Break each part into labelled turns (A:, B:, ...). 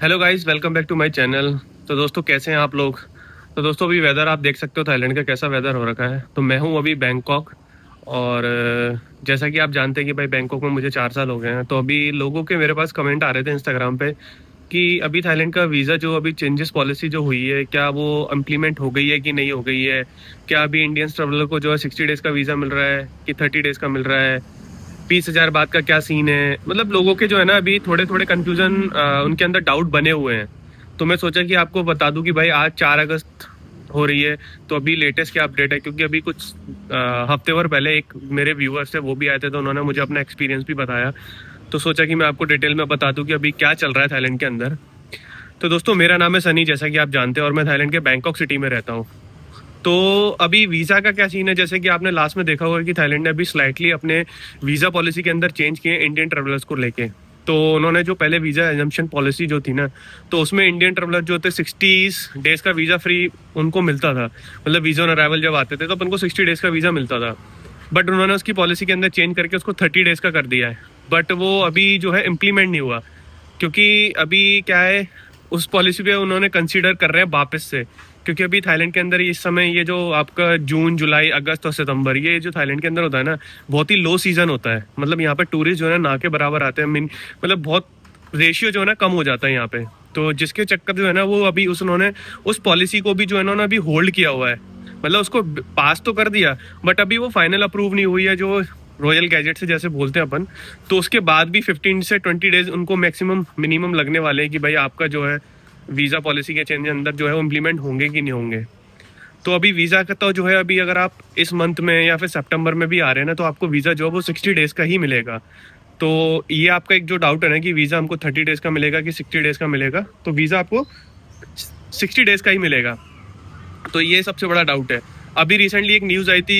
A: Hello guys, welcome back to my channel. तो दोस्तों, कैसे हैं आप लोग? तो दोस्तों, अभी वेदर आप देख सकते हो थाईलैंड का कैसा वेदर हो रखा है। तो मैं हूं अभी बैंकॉक। और जैसा कि आप जानते हैं कि भाई बैंकॉक में मुझे 4 साल हो गए हैं। तो अभी लोगों के मेरे पास कमेंट आ रहे थे इंस्टाग्राम पे कि अभी थाईलैंड का वीज़ा जो अभी चेंजेस पॉलिसी जो हुई है, क्या वो इम्प्लीमेंट हो गई है कि नहीं हो गई है। क्या अभी इंडियन ट्रेवलर को जो है 60 डेज का वीज़ा मिल रहा है कि 30 डेज का मिल रहा है। 20,000 बात का क्या सीन है। मतलब लोगों के जो है ना अभी थोड़े थोड़े कंफ्यूजन, उनके अंदर डाउट बने हुए हैं। तो मैं सोचा कि आपको बता दूं कि भाई आज 4 अगस्त हो रही है। तो अभी लेटेस्ट क्या अपडेट है, क्योंकि अभी कुछ हफ्ते भर पहले एक मेरे व्यूअर्स थे, वो भी आए थे, तो उन्होंने मुझे अपना एक्सपीरियंस भी बताया। तो सोचा कि मैं आपको डिटेल में बता दूं कि अभी क्या चल रहा है थाईलैंड के अंदर। तो दोस्तों, मेरा नाम है सनी, जैसा कि आप जानते हैं, और मैं थाईलैंड के बैंकॉक सिटी में रहता हूँ। तो अभी वीज़ा का क्या सीन है, जैसे कि आपने लास्ट में देखा होगा कि थाईलैंड ने अभी स्लाइटली अपने वीज़ा पॉलिसी के अंदर चेंज किए इंडियन ट्रेवलर्स को लेके। तो उन्होंने जो पहले वीज़ा एजम्पशन पॉलिसी जो थी ना, तो उसमें इंडियन ट्रेवलर जो थे 60 डेज का वीज़ा फ्री उनको मिलता था। मतलब वीज़ा ऑन अराइवल जब आते थे तो अपन को 60 डेज का वीज़ा मिलता था। बट उन्होंने उसकी पॉलिसी के अंदर चेंज करके उसको 30 डेज का कर दिया है। बट वो अभी जो है इम्प्लीमेंट नहीं हुआ, क्योंकि अभी क्या है, उस पॉलिसी पे उन्होंने कंसीडर कर रहे हैं वापस से। क्योंकि अभी थाईलैंड के अंदर इस समय ये जो आपका जून जुलाई अगस्त और सितंबर, ये जो थाईलैंड के अंदर होता है ना, बहुत ही लो सीजन होता है। मतलब यहाँ पे टूरिस्ट जो है ना के बराबर आते हैं। मतलब बहुत रेशियो जो है ना कम हो जाता है यहाँ पे। तो जिसके चक्कर जो है ना वो अभी उन्होंने उस पॉलिसी को भी जो है ना अभी होल्ड किया हुआ है। मतलब उसको पास तो कर दिया, बट अभी वो फाइनल अप्रूव नहीं हुई है, जो रॉयल गैजेट से जैसे बोलते हैं अपन। तो उसके बाद भी 15 से 20 डेज उनको मैक्सिमम मिनिमम लगने वाले हैं कि भाई आपका जो है वीज़ा पॉलिसी के चेंज अंदर जो है वो इम्प्लीमेंट होंगे कि नहीं होंगे। तो अभी वीज़ा का तो जो है, अभी अगर आप इस मंथ में या फिर सितंबर में भी आ रहे हैं ना, तो आपको वीज़ा जो है वो 60 डेज का ही मिलेगा। तो ये आपका एक जो डाउट है ना कि वीज़ा हमको 30 डेज का मिलेगा कि 60 डेज का मिलेगा, तो वीज़ा आपको 60 डेज का ही मिलेगा। तो ये सबसे बड़ा डाउट है। अभी रिसेंटली एक न्यूज़ आई थी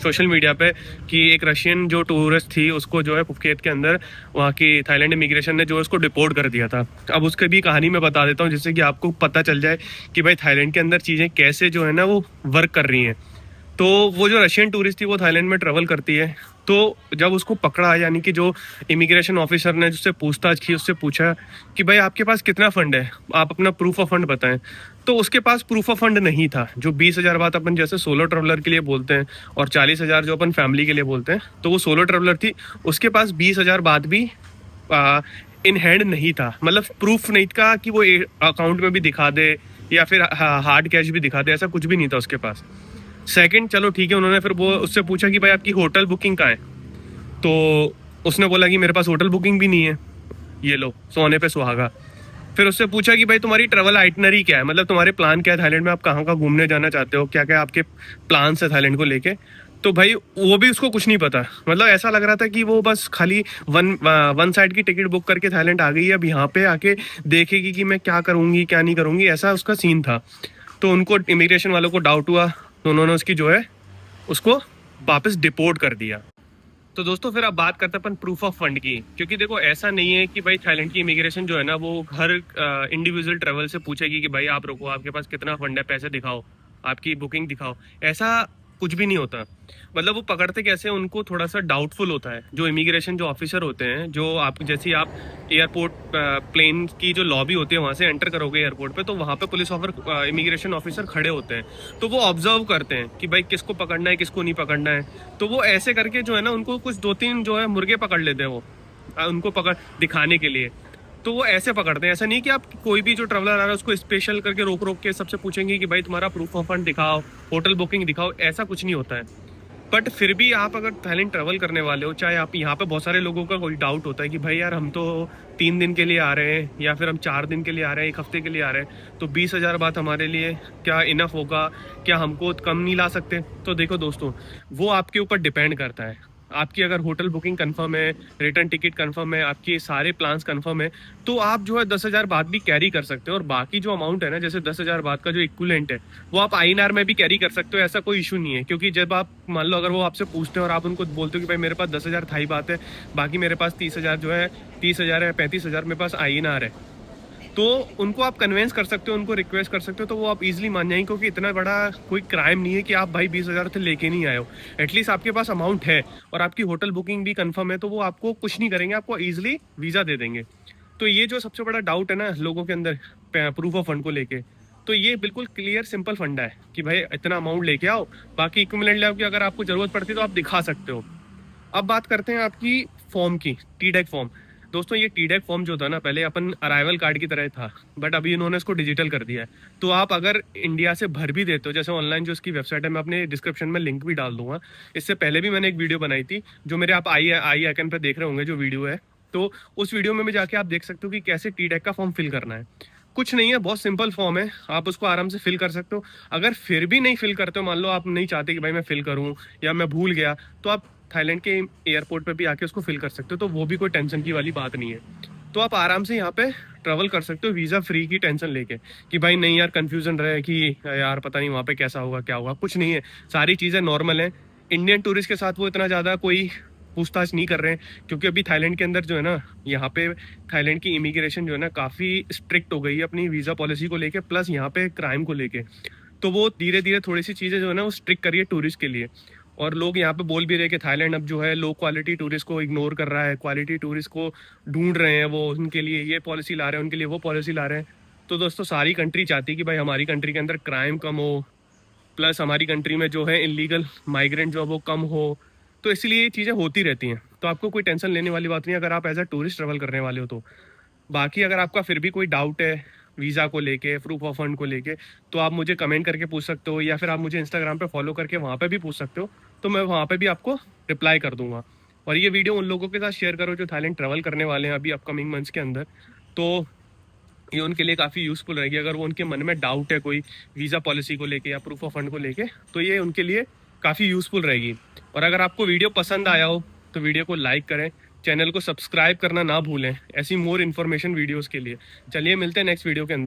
A: सोशल मीडिया पे कि एक रशियन जो टूरिस्ट थी उसको जो है पुकेट के अंदर वहाँ की थाईलैंड इमिग्रेशन ने जो है उसको डिपोर्ट कर दिया था। अब उसकी भी कहानी मैं बता देता हूँ, जिससे कि आपको पता चल जाए कि भाई थाईलैंड के अंदर चीज़ें कैसे जो है ना वो वर्क कर रही हैं। तो वो जो रशियन टूरिस्ट थी वो थाईलैंड में ट्रेवल करती है। तो जब उसको पकड़ा, यानी कि जो इमिग्रेशन ऑफिसर ने जिससे पूछताछ की, उससे पूछा कि भाई आपके पास कितना फंड है, आप अपना प्रूफ ऑफ फंड बताएं। तो उसके पास प्रूफ ऑफ फंड नहीं था। जो 20,000 बात अपन जैसे सोलो ट्रेवलर के लिए बोलते हैं और 40,000 जो अपन फैमिली के लिए बोलते हैं, तो वो सोलो ट्रेवलर थी। उसके पास 20,000 बात भी इन हैंड नहीं था। मतलब प्रूफ नहीं था कि वो अकाउंट में भी दिखा दे या फिर हार्ड कैश भी दिखा दे, ऐसा कुछ भी नहीं था उसके पास। सेकंड, चलो ठीक है, उन्होंने फिर वो उससे पूछा कि भाई आपकी होटल बुकिंग कहाँ है। तो उसने बोला कि मेरे पास होटल बुकिंग भी नहीं है। ये लो, सोने पे सुहागा। फिर उससे पूछा कि भाई तुम्हारी ट्रैवल आइटनरी क्या है, मतलब तुम्हारे प्लान क्या है थाईलैंड में, आप कहाँ कहाँ घूमने जाना चाहते हो, क्या क्या आपके प्लान है थाईलैंड को लेके। तो भाई वो भी उसको कुछ नहीं पता। मतलब ऐसा लग रहा था कि वो बस खाली वन साइड की टिकट बुक करके थाईलैंड आ गई है, अब यहाँ पे आके देखेगी कि मैं क्या करूँगी क्या नहीं करूँगी, ऐसा उसका सीन था। तो उनको इमिग्रेशन वालों को डाउट हुआ, तो उन्होंने उसकी जो है उसको वापस डिपोर्ट कर दिया। तो दोस्तों, फिर अब बात करते हैं अपन प्रूफ ऑफ फंड की। क्योंकि देखो, ऐसा नहीं है कि भाई थाईलैंड की इमिग्रेशन जो है ना वो हर इंडिविजुअल ट्रेवल से पूछेगी कि भाई आप रुको, आपके पास कितना फंड है, पैसे दिखाओ, आपकी बुकिंग दिखाओ। ऐसा कुछ भी नहीं होता। मतलब वो पकड़ते कैसे, उनको थोड़ा सा डाउटफुल होता है। जो इमिग्रेशन जो ऑफिसर होते हैं, जो आप जैसे ही आप एयरपोर्ट प्लेन की जो लॉबी होती है वहाँ से एंटर करोगे एयरपोर्ट पे, तो वहाँ पे पुलिस ऑफिसर इमिग्रेशन ऑफिसर खड़े होते हैं। तो वो ऑब्जर्व करते हैं कि भाई किसको पकड़ना है किसको नहीं पकड़ना है। तो वो ऐसे करके जो है ना उनको कुछ 2-3 जो है मुर्गे पकड़ लेते हैं वो, उनको पकड़ दिखाने के लिए। तो वो ऐसे पकड़ते हैं। ऐसा नहीं कि आप कोई भी जो ट्रैवलर आ रहा है उसको स्पेशल करके रोक रोक के सबसे पूछेंगे कि भाई तुम्हारा प्रूफ ऑफ फंड दिखाओ, होटल बुकिंग दिखाओ, ऐसा कुछ नहीं होता है। बट फिर भी आप अगर थाईलैंड ट्रैवल करने वाले हो, चाहे आप यहाँ पे, बहुत सारे लोगों का कोई डाउट होता है कि भाई यार हम तो 3 दिन के लिए आ रहे हैं या फिर हम 4 दिन के लिए आ रहे हैं, 1 हफ्ते के लिए आ रहे हैं, तो 20,000 बात हमारे लिए क्या इनफ होगा, क्या हमको कम नहीं ला सकते। तो देखो दोस्तों, वो आपके ऊपर डिपेंड करता है। आपकी अगर होटल बुकिंग कंफर्म है, रिटर्न टिकट कंफर्म है, आपके सारे प्लान्स कंफर्म है, तो आप जो है 10,000 बात भी कैरी कर सकते हो। और बाकी जो अमाउंट है ना, जैसे 10,000 बात का जो इक्विवेलेंट है, वो आप आईएनआर में भी कैरी कर सकते हो। ऐसा कोई इशू नहीं है। क्योंकि जब आप मान लो अगर वो आपसे पूछते हैं और आप उनको बोलते हो कि भाई मेरे पास 10,000 थाई बात है, बाकी मेरे पास 30,000 जो है, 30,000 है, 35,000 मेरे पास आईएनआर है, तो उनको आप कन्वेंस कर सकते हो, उनको रिक्वेस्ट कर सकते हो, तो वो आप इजीली मान जाएंगे। क्योंकि इतना बड़ा कोई क्राइम नहीं है कि आप भाई 20,000 से लेके नहीं आए हो। एटलीस्ट आपके पास अमाउंट है और आपकी होटल बुकिंग भी कंफर्म है, तो वो आपको कुछ नहीं करेंगे, आपको इजीली वीज़ा दे देंगे। तो ये जो सबसे बड़ा डाउट है ना लोगों के अंदर प्रूफ ऑफ फंड को लेके, तो ये बिल्कुल क्लियर सिंपल फंडा है कि भाई इतना अमाउंट लेके आओ, बाकी इक्विवेलेंट ले आओ कि अगर आपको जरूरत पड़ती है तो आप दिखा सकते हो। अब बात करते हैं आपकी फॉर्म की, टीडेक फॉर्म। दोस्तों ये टीडेक फॉर्म जो था ना, पहले अपन अराइवल कार्ड की तरह था, बट अभी इन्होंने इसको डिजिटल कर दिया है। तो आप अगर इंडिया से भर भी देते हो, जैसे ऑनलाइन जो इसकी वेबसाइट है, मैं अपने डिस्क्रिप्शन में लिंक भी डाल दूंगा। इससे पहले भी मैंने एक वीडियो बनाई थी, जो मेरे आप आई आई आइकन पे देख रहे होंगे जो वीडियो है, तो उस वीडियो में भी जाके आप देख सकते हो कि कैसे टीडेक का फॉर्म फिल करना है। कुछ नहीं है, बहुत सिंपल फॉर्म है, आप उसको आराम से फिल कर सकते हो। अगर फिर भी नहीं फिल करते हो, मान लो आप नहीं चाहते कि भाई मैं फिल करूं या मैं भूल गया, तो आप थाईलैंड के एयरपोर्ट पे भी आके उसको फिल कर सकते हो, तो वो भी कोई टेंशन की वाली बात नहीं है। तो आप आराम से यहाँ पे ट्रेवल कर सकते हो वीज़ा फ्री की टेंशन लेके, कि भाई नहीं यार कंफ्यूजन रहे कि यार पता नहीं वहाँ पे कैसा होगा क्या होगा। कुछ नहीं है, सारी चीज़ें नॉर्मल है। इंडियन टूरिस्ट के साथ वो इतना ज़्यादा कोई पूछताछ नहीं कर रहे हैं, क्योंकि अभी थाईलैंड के अंदर जो है ना, यहाँ पे थाईलैंड की इमिग्रेशन जो है ना काफ़ी स्ट्रिक्ट हो गई है अपनी वीज़ा पॉलिसी को लेके, प्लस यहाँ पे क्राइम को लेके। तो वो धीरे धीरे थोड़ी सी चीज़ें जो है ना वो स्ट्रिक्ट करिए टूरिस्ट के लिए। और लोग यहाँ पे बोल भी रहे कि थाईलैंड अब जो है लो क्वालिटी टूरिस्ट को इग्नोर कर रहा है, क्वालिटी टूरिस्ट को ढूंढ रहे हैं, वो उनके लिए ये पॉलिसी ला रहे हैं, उनके लिए वो पॉलिसी ला रहे हैं। तो दोस्तों सारी कंट्री चाहती है कि भाई हमारी कंट्री के अंदर क्राइम कम हो, प्लस हमारी कंट्री में जो है इलीगल माइग्रेंट जो है वो कम हो। तो इसलिए ये चीज़ें होती रहती हैं, तो आपको कोई टेंशन लेने वाली बात नहीं है अगर आप एज अ टूरिस्ट ट्रेवल करने वाले हो तो। बाकी अगर आपका फिर भी कोई डाउट है वीज़ा को लेके, प्रूफ ऑफ फंड को लेके, तो आप मुझे कमेंट करके पूछ सकते हो, या फिर आप मुझे इंस्टाग्राम पे फॉलो करके वहाँ पे भी पूछ सकते हो, तो मैं वहाँ पे भी आपको रिप्लाई कर दूंगा। और ये वीडियो उन लोगों के साथ शेयर करो जो थाईलैंड ट्रैवल करने वाले हैं अभी अपकमिंग मंथ्स के अंदर। तो ये उनके लिए काफ़ी यूज़फुल रहेगी, अगर वो उनके मन में डाउट है कोई वीज़ा पॉलिसी को लेके या प्रूफ ऑफ फंड को लेके, तो ये उनके लिए काफ़ी यूज़फुल रहेगी। और अगर आपको वीडियो पसंद आया हो तो वीडियो को लाइक करें, चैनल को सब्सक्राइब करना ना भूलें ऐसी मोर इन्फॉर्मेशन वीडियोज़ के लिए। चलिए मिलते हैं नेक्स्ट वीडियो के अंदर।